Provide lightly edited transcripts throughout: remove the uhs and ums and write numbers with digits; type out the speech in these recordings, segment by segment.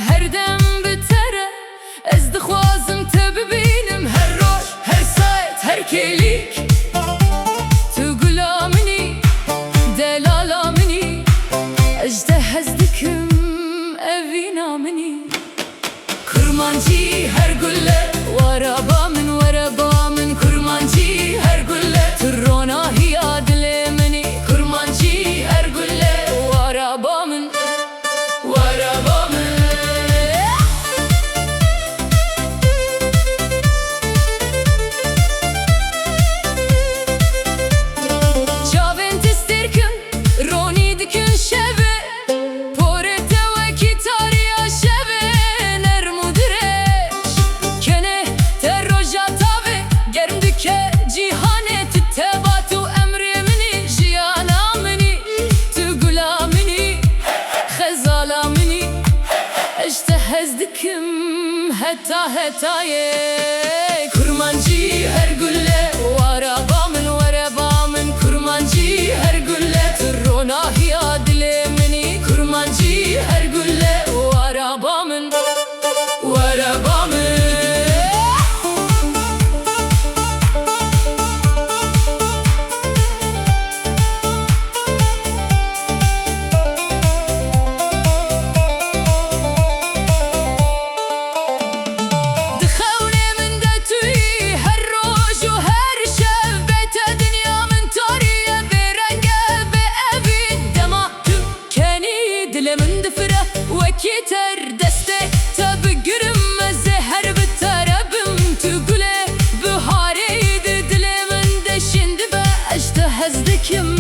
her dem bitere ez dixwazim te bibînim her roj her saet her kelîk tu gula minî delala minî ez de hez dikim evîna minî kurmancî her gülle wereba min kurmancî her gülle tu rona hiya dilê minî kurmancî her gülle wereba min heta hetaye kurmancî her gülle wereba min kurmancî her gülle tu rona hiya dilê minî kurmancî her gülle wereba min Yeter destek tabi görünmez her bir tarafım tu güle buhareydi dilemin de şimdi be işte hezdikim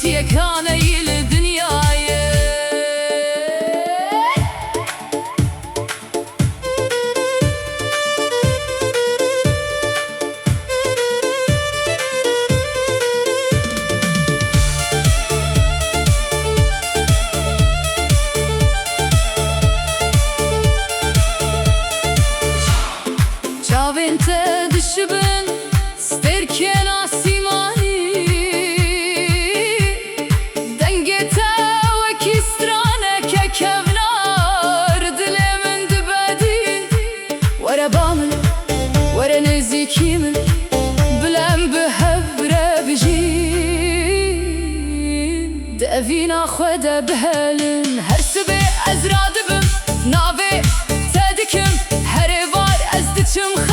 tiyekana yıl dünyayı Çavente düşübün sterken asimani dengete ve kistrane kekevlar dilemin dibedi wereba min were nezîkî min bilem bi hevre bijî di evîna xwe de bihelin her sibê ez radibim navê te dikim herê var ez diçim